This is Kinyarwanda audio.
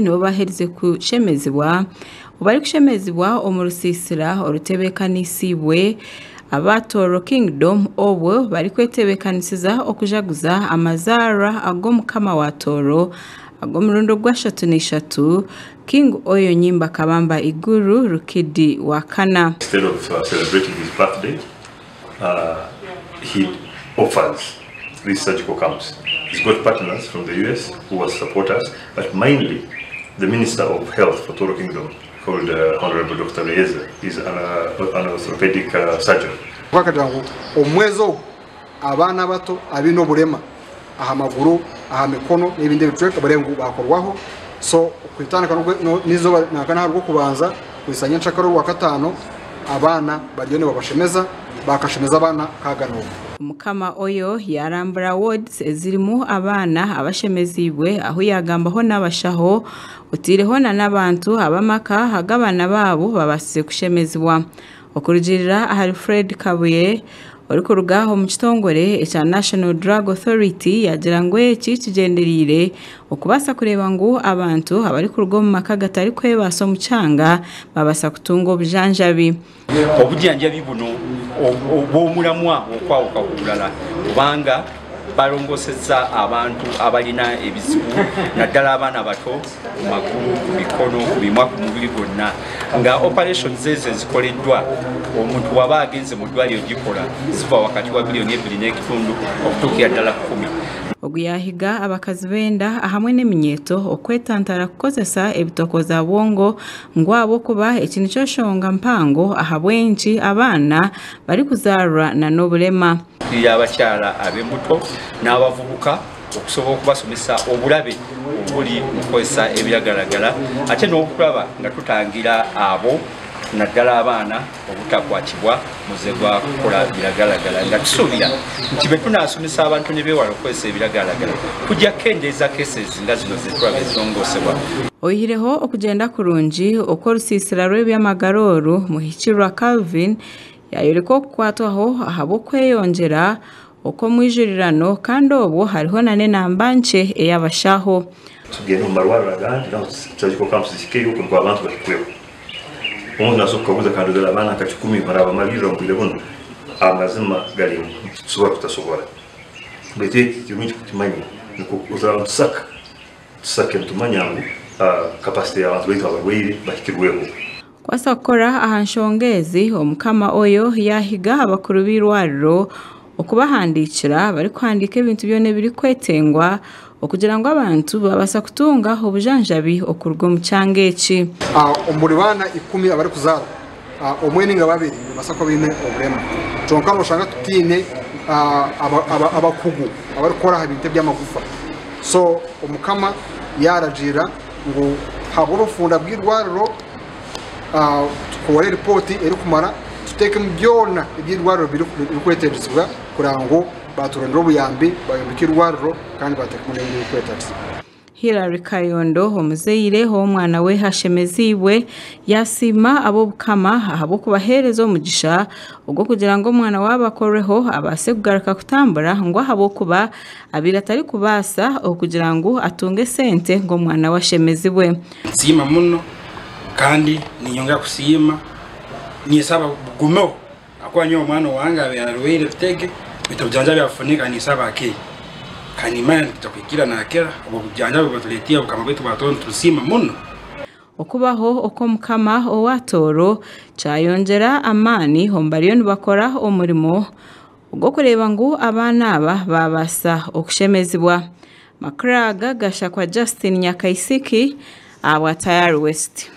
nibo bahereze kushemezibwa ubari kushemezibwa omurusisira orutebekanisiibwe abatoro Kingdom obwo bari kwetebekanisiza okujaguza amazara ag'omukama wa Toro ag'omurundo gwa 3 King Oyo Nyimba Kabamba Iguru Rukidi wa Kana. Instead of celebrating his birthday, he offers these surgical camps. He's got partners from the US who will support us, but mainly the Minister of Health for Toro Kingdom, called Honorable Dr. Leyeza, is an orthopedic surgeon. Wakatangu omwezo abana bato abino bulema aha maguru aha mikono n'ibindi bitweka barengu bakorwaho so kwitana nizo nakana harwo kubanza kwisanya nshakaro wa 5 abana baryone babashemeza bakashemeza abana kagano. Mukama Oyo yarambura wards ezirimu abana abashemezibwe aho yagambaho n'abashaho utireho n'abantu abamaka hagabana babo babasize kushemezwa okurugirira ahari Fred Kabuye uri kurugaho mu kitongore cya National Drug Authority yagira ngo iki kigenderire okubasa kureba ngo abantu abari kurugo mu maka gatari kwebaso mu cyanga babasa kutunga obujanjabi obujanjabi buno obumulamwa okwawo kakulala kubanga balongoseza abantu abalina ebizibu naddala abaana bato magulu mikono bimwa ku mubiri gonna nga operations zeze zikoleddwa omuntu waba agenze mu ddwaliro gikola ziva wakati wa bilioni 2.5 okutuukira ddala 10. Oguyahiga abakazi benda hamwe n'eminyeto okwetantara kukozesa ebitokoza bwongo ngwabo kuba ekintu kyoshonga mpango ahabwenki abana bari kuzarwa na nobulema abakyala ab'embuto n'abavubuka okusobola okubasomesa obulabe obuli mu kukozesa ebiragalagala ate n'okulaba nga tutangira abo naddala abaana obutakwatibwa muze gwa kukola biragalagala nga tusuubira nti bwe tunaasomesa abantu ne beewala okukozesa ebiragalagala kujja kendeeza cases nga zino zetulaba ezongosebwa. Oyireho okugenda kurungi okorusisira rw'ebyamagaroru muhikirwa Calvin yayoleka okukwatwaho ahabo kweyongera okomwijurirano kandi obwo hariho nane nambanche eyabashaho tugenda mu marwaro agandi surgical camps zikiriho kurwa abantu bakikweho umuntu nasoka kubuza kandi abana akachukumi baraba maliro mbile buno amazima gali tusuba tutasobora bete kimwe kutimanya niko uzarusaka tusake tumanyangu capacity ya abantu bitwa bagwire bakikirweho kwasa kukora ahanshongezi omukama Oyo yahiga abakuru b'irwariro okubahandikira bari kuhandika ebintu byone biri kwetengwa okugira ngo abantu babasa kutunga obujanjabi okurwa mu cyangeki omuri bana 10 abari kuzara omwe ninga babiri basako bine oburema tonka noshanga tutine abakugu abari kora habinte by'amagufa so omukama yarajira ngo haburufunda bw'irwariro tukore report eri kumara tuteke mubyona ibyirwariro biri kweterezwa kurango baturondera obuyambi bayambikirwariro kandi batekumune kwetatu. Hilary Kayondo omuzeyire omwana we hashemezibwe yasima abo bukama ahabo kubahereza omugisha ubwo kugira ngo omwana wabakoreho abase kugaruka kutambura ngo ahabo kuba abira atari kubasa okugira ngo atunge sente ngo omwana washemezibwe sima muno kandi ninyonga kusima nisaba gumo akwanya omwana wange abyarwire tutege bitabujanja byafunika nisaba ke kanimana tutakwikira nakera obujanja bwatuletia bukama bwetu batonto tusima muno okubaho okomukama owatoro cyayongera amani hombariyo bakora omurimo ubwo kureba ngo abana aba babasa okushemezibwa. Makraga Gashakwa Justin Nyakaisiki, Tayari West.